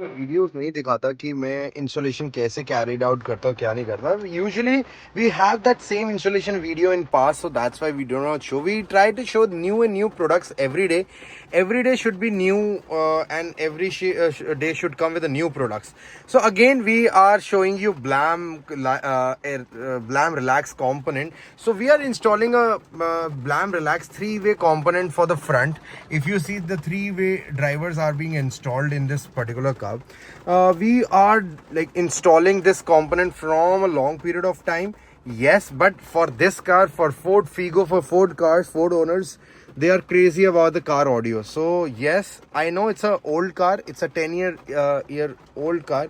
Videos नहीं दिखाता कि मैं इंस्टॉलेशन कैसे कैरीड आउट करता हूँ क्या नहीं करता usually we have that same installation video in past so that's why we do not show we try to show new and new products every day should be new and every day should come with a new products so again we are showing you Blam Relax component so we are installing a Blam Relax 3-way component for the front if you see the 3-way drivers are being installed in this particular car we are like installing this component from a long period of time yes but for this car for Ford Figo for Ford cars Ford owners they are crazy about the car audio so yes I know it's a old car it's a 10 year old car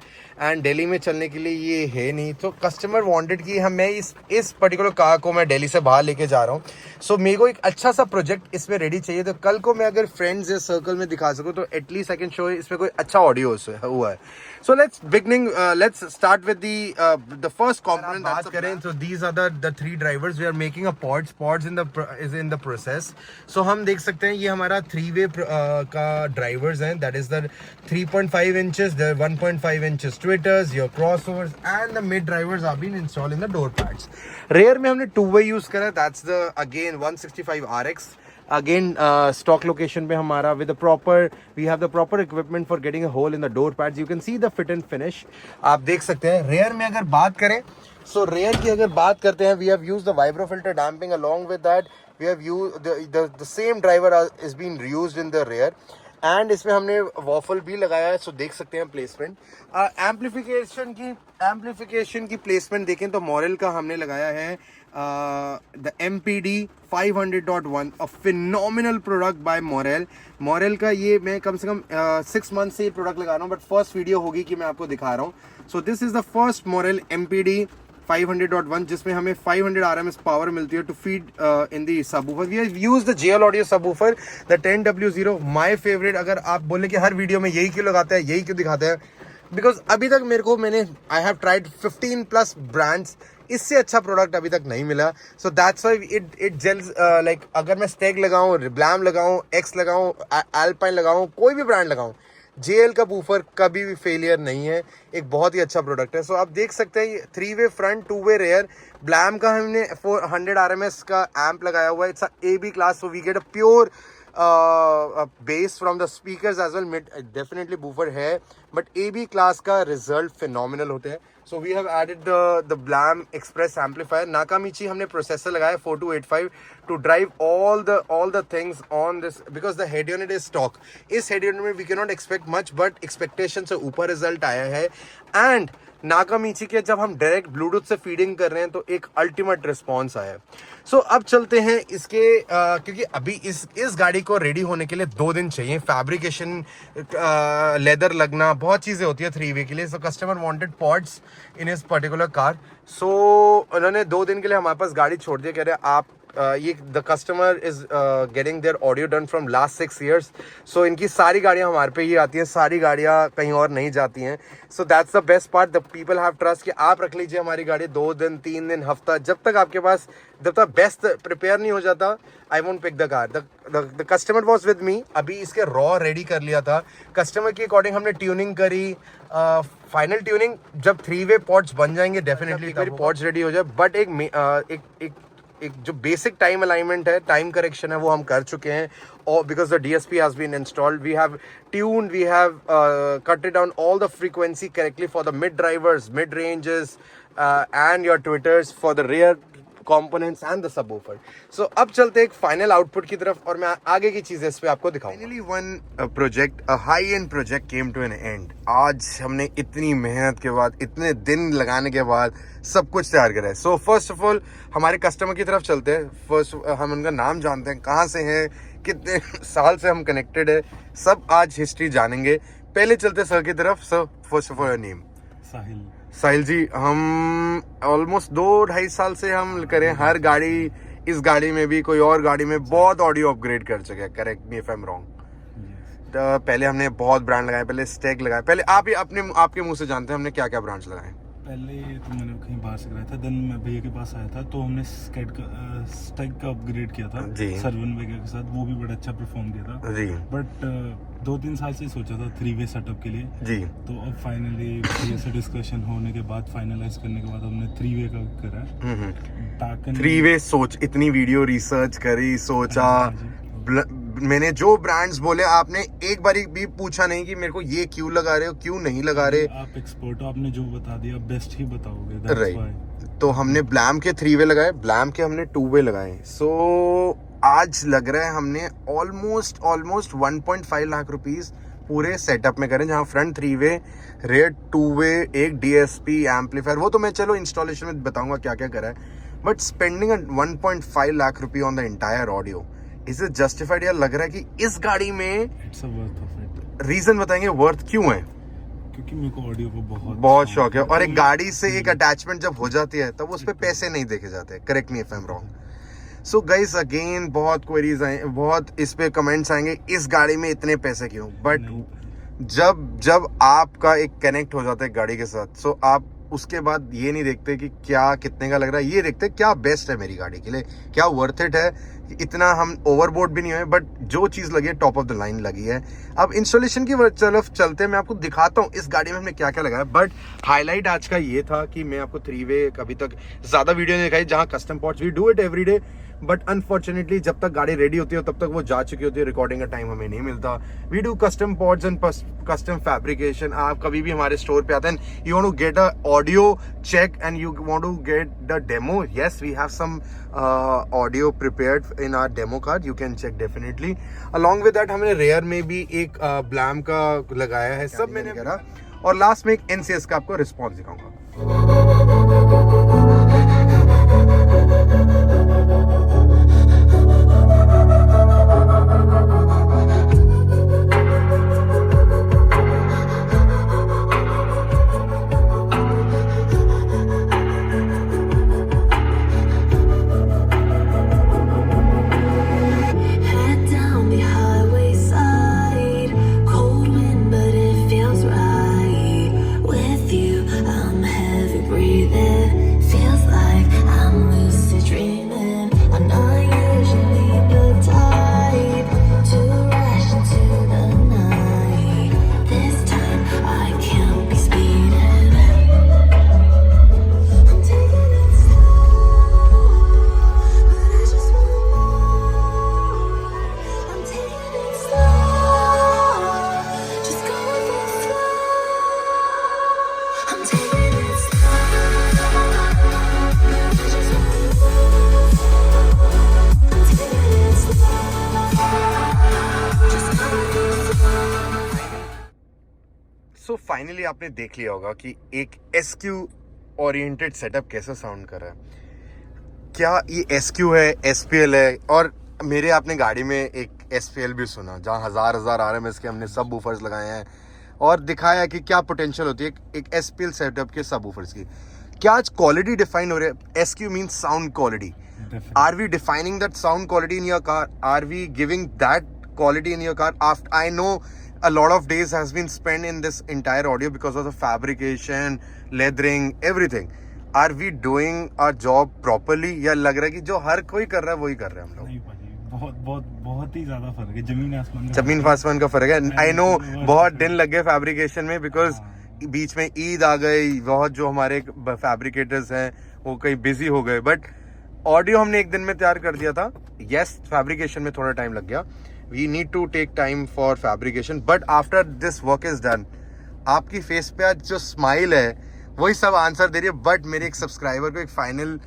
and Delhi में चलने के लिए ये है नहीं तो customer wanted कि हम मैं इस पर्टिकुलर कार को मैं दिल्ली से बाहर लेके जा रहा हूँ सो मेरे को एक अच्छा सा प्रोजेक्ट इसमें रेडी चाहिए तो कल को मैं अगर फ्रेंड्स या सर्कल में दिखा सकूँ तो एटलीस्ट आई कैन शो इसमें कोई अच्छा ऑडियो हुआ है so let's start with the first component बात करें so these are the three drivers we are making a pods is in the process so हम देख सकते हैं ये हमारा 3-way का drivers हैं that is the 3.5 inches the 1.5 inches tweeters your crossovers and the mid drivers are being installed in the door pads rear में हमने 2-way use करा that's the again 165 RX again stock location पे हमारा with the proper we have the proper equipment for getting a hole in the door pads you can see the fit and finish आप देख सकते हैं rear में अगर बात करें so rear की अगर बात करते हैं we have used the vibro filter damping along with that we have used the same driver is being reused in the rear and इसमें हमने वॉफल भी लगाया है सो देख सकते हैं प्लेसमेंट एम्पलीफिकेशन की प्लेसमेंट देखें तो मॉरल का हमने लगाया है the MPD 500.1 a phenomenal product by Morel का ये मैं कम से कम 6 मंथ से ये प्रोडक्ट लगा रहा हूँ बट फर्स्ट वीडियो होगी कि मैं आपको दिखा रहा हूँ so this is the first Morel MPD 500.1 जिसमें हमें 500 RMS पावर मिलती है to feed in the subwoofer we have used the JL audio subwoofer the 10W0 my favourite अगर आप बोले कि हर वीडियो में यही क्यों लगाते हैं यही क्यों दिखाते हैं बिकॉज अभी तक मैंने आई हैव ट्राइड 15+ ब्रांड्स इससे अच्छा प्रोडक्ट अभी तक नहीं मिला so that's why it gels like अगर मैं स्टेग लगाऊं ब्लैम लगाऊं एक्स लगाऊं एल्पाइन लगाऊं कोई भी ब्रांड लगाऊं JL का बूफर कभी भी फेलियर नहीं है एक बहुत ही अच्छा प्रोडक्ट है सो आप देख सकते हैं 3-way फ्रंट 2-way रेयर ब्लैम का हमने 400 RMS का एम्प लगाया हुआ है it's AB class so we get a pure bass from the speakers as well mid definitely boofer है but AB class का result phenomenal होते हैं so we have added the Blam Express amplifier Nakamichi हमने processor लगाया 4285 to drive all the things on this because the head unit is stock इस head unit में we cannot expect much but expectation से ऊपर result आया है and नाकामीची के जब हम डायरेक्ट ब्लूटूथ से फीडिंग कर रहे हैं तो एक अल्टीमेट रिस्पांस आया सो अब चलते हैं इसके क्योंकि अभी इस गाड़ी को रेडी होने के लिए 2 दिन चाहिए फैब्रिकेशन लेदर लगना बहुत चीज़ें होती है 3-way के लिए so customer wanted pods in his particular car सो उन्होंने 2 दिन के लिए हमारे पास गाड़ी छोड़ दिया कह रहे आप ये the customer is getting their audio done from last 6 years सो इनकी सारी गाड़ियां हमारे पे ही आती हैं सारी गाड़ियां कहीं और नहीं जाती हैं so that's the best part the people have trust कि आप रख लीजिए हमारी गाड़ी 2 दिन 3 दिन हफ्ता जब तक आपके पास जब तक बेस्ट प्रिपेयर नहीं हो जाता I won't pick the car the customer was with me अभी इसके रॉ रेडी कर लिया था कस्टमर के अकॉर्डिंग हमने ट्यूनिंग करी फाइनल ट्यूनिंग जब 3-way पॉड्स बन जाएंगे डेफिनेटली पॉड्स रेडी हो जाए बट एक जो बेसिक टाइम अलाइनमेंट है टाइम करेक्शन है वो हम कर चुके हैं और because the DSP has been installed we have tuned we have cut it down all the frequency correctly for the mid drivers mid ranges and your tweeters for the rear components and the subwoofer so अब चलते एक final output की तरफ और मैं आगे की चीजें इस पे आपको दिखाऊंगा finally one project a high end project came to an end आज हमने इतनी मेहनत के बाद इतने दिन लगाने के बाद सब कुछ तैयार करा है सो फर्स्ट ऑफ ऑल हमारे कस्टमर की तरफ चलते हैं फर्स्ट हम उनका नाम जानते हैं कहाँ से हैं कितने साल से हम कनेक्टेड है सब आज हिस्ट्री जानेंगे पहले चलते सर की तरफ sir first of all name Sahil ji हम ऑलमोस्ट 2-2.5 साल से हम करें हर गाड़ी इस गाड़ी में भी कोई और गाड़ी में बहुत ऑडियो अपग्रेड कर चुके हैं correct me if I am wrong पहले हमने बहुत ब्रांड लगाए पहले स्टेक लगाए पहले आप ही आपके मुंह से जानते हैं हमने क्या क्या ब्रांड्स लगाए पहले तो मैंने कहीं बाहर से कराया था, देन मैं भैया के पास आया था तो हमने स्टैक का अपग्रेड किया था जी। सर्वन वगैरह के साथ, वो भी बड़ा अच्छा परफॉर्म किया था जी बट 2-3 साल से सोचा था 3-वे सेटअप के लिए। जी। तो अब फाइनली भैया से डिस्कशन होने के बाद, फाइनलाइज करने के बाद हमने 3-वे का करा। बैक एंड 3-वे सोच, इतनी वीडियो रिसर्च करी, सोचा, मैंने जो ब्रांड्स बोले आपने एक बारी भी पूछा नहीं कि मेरे को ये क्यों लगा रहे हो, क्यों नहीं लगा रहे। आप एक्सपर्ट हो, आपने जो बता दिया बेस्ट ही बताओगे, that's why। तो हमने ब्लैम के 3-वे लगाए, ब्लैम के हमने 2-वे लगाए। सो आज लग रहा है हमने ऑलमोस्ट 1.5 लाख रुपीस पूरे सेटअप में करें, जहाँ फ्रंट 3-वे, रेयर 2-वे, एक DSP एम्पलीफायर, वो तो मैं चलो इंस्टॉलेशन में बताऊंगा क्या क्या करा है, but spending 1.5 lakh rupee on the entire audio, is it justified? या लग रहा है कि इस गाड़ी में it's a worth of it. Reason बताएंगे वर्थ क्यों है? क्योंकि मेरे को ऑडियो को बहुत शौक है, और एक गाड़ी से एक अटैचमेंट जब हो जाती है तब उस पे पैसे नहीं देखे जाते। Correct me if I am wrong. So guys again बहुत क्वेरीज आए, बहुत इस पे कमेंट्स आएंगे इस गाड़ी में इतने पैसे क्यों, बट जब आपका एक कनेक्ट हो जाता है गाड़ी के साथ, सो आप उसके बाद ये नहीं देखते कि क्या कितने का लग रहा है, ये देखते क्या बेस्ट है मेरी गाड़ी के लिए, क्या वर्थ इट है। इतना हम ओवरबोर्ड भी नहीं हुए, बट जो चीज़ लगी है टॉप ऑफ द लाइन लगी है। अब इंस्टॉलेशन की तरफ चलते हैं, मैं आपको दिखाता हूँ इस गाड़ी में हमने क्या क्या लगाया। बट हाईलाइट आज का ये था कि मैं आपको 3-वे अभी तक ज़्यादा वीडियो नहीं दिखाई, जहाँ custom pods we do it every day, but unfortunately जब तक गाड़ी रेडी होती है तब तक वो जा चुकी होती है, रिकॉर्डिंग का टाइम हमें नहीं मिलता। We do custom pods and custom fabrication. आप कभी भी हमारे स्टोर पे आते हैं, you want to get a audio check and you want to get the demo, yes we have some audio prepared in our demo car, you can check definitely. Along with that हमने rear में भी एक ब्लैम का लगाया है, सब मैंने करा। और लास्ट में एक NCS का आपको रिस्पॉन्स दिखाऊंगा। सो फाइनली आपने देख लिया होगा कि एक SQ ओरिएंटेड सेटअप कैसा साउंड कर रहा है। क्या ये SQ है, SPL है, और मेरे आपने गाड़ी में एक SPL भी सुना जहाँ हजार RMS के हमने सब वूफर्स लगाए हैं और दिखाया कि क्या पोटेंशियल होती है एक SPL सेटअप के सब वूफर्स की। क्या आज क्वालिटी डिफाइन हो रही है? SQ means sound quality. Are we defining that sound quality in your car? Are we giving that quality in your car? After I know a lot of days has been spent in this entire audio because of the fabrication, leathering, everything. Are we doing our job properly? या लग रहा है कि जो हर कोई कर रहा है वही कर रहे हैं हम लोग? नहीं भाई, बहुत ही ज्यादा फर्क है, जमीन आसमान का फर्क है। आई नो बहुत दिन लग गए फैब्रिकेशन में, बिकॉज बीच में ईद आ गई, बहुत जो हमारे फैब्रिकेटर्स हैं वो कहीं बिजी हो गए, बट ऑडियो हमने एक दिन में तैयार कर दिया था। यस फैब्रिकेशन में थोड़ा टाइम लग गया, we need to take time for fabrication, but after this work is done आपकी फेस पे आज जो स्माइल है वही सब आंसर दे रही है। बट मेरे एक सब्सक्राइबर को एक फाइनल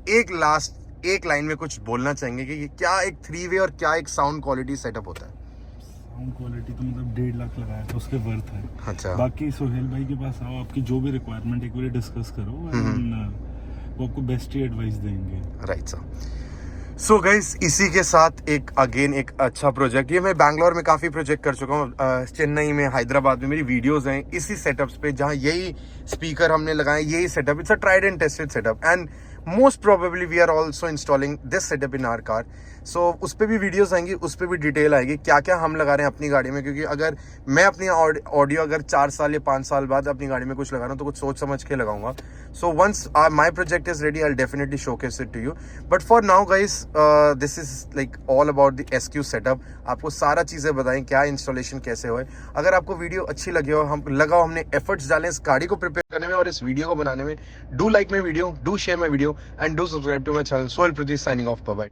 एक लाइन में कुछ बोलना चाहेंगे कि क्या एक 3-वे और क्या एक साउंड क्वालिटी सेटअप होता है? साउंड क्वालिटी तो मतलब 1.5 लाख लगाया तो उसके वर्थ है। अच्छा, बाकी सोहेल भाई के पास आओ, आपकी जो भी रिक्वायरमेंट एक बार डिस्कस करो, वो आपको बेस्ट ही एडवाइस देंगे। Right sir. सो गाइस इसी के साथ एक अच्छा प्रोजेक्ट, ये मैं बैंगलोर में काफ़ी प्रोजेक्ट कर चुका हूँ, चेन्नई में, हैदराबाद में मेरी वीडियोस हैं इसी सेटअप्स पे, जहाँ यही स्पीकर हमने लगाए, यही setup, it's a tried and tested setup. And most probably we are also installing this setup in our car. So उस पर भी वीडियोस आएंगी, उस पर भी डिटेल आएगी क्या क्या हम लगा रहे हैं अपनी गाड़ी में, क्योंकि अगर मैं अपनी ऑडियो अगर 4 साल या 5 साल बाद अपनी गाड़ी में कुछ लगा रहा हूँ तो कुछ सोच समझ के लगाऊंगा। So once my project is ready I definitely showcase it to you, but for now guys this is like all about the SQ setup. आपको सारा चीज़ें बताएं क्या इंस्टॉलेशन कैसे हुए। अगर आपको वीडियो अच्छी लगी हो, हमने एफर्ट्स डाले इस गाड़ी को प्रिपेयर करने में और इस वीडियो को बनाने में, do like my video, do share my video and do subscribe to my channel. Sohail Pradeep signing off, bye bye.